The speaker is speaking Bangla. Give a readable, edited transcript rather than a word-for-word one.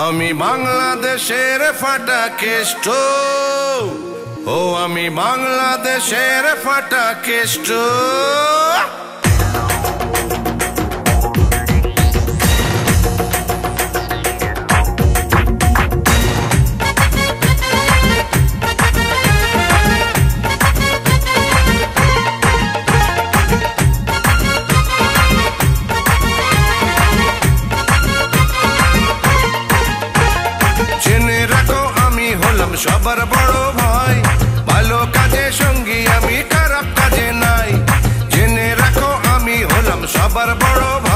আমি বাংলাদেশের ফাটা কেষ্ট, ও আমি বাংলাদেশের ফাটা কেষ্ট। সবার বড় ভাই, ভালো কাজে সঙ্গী আমি, খারাপ কাজে নাই। জেনে রাখো আমি হলাম সবার বড় ভাই।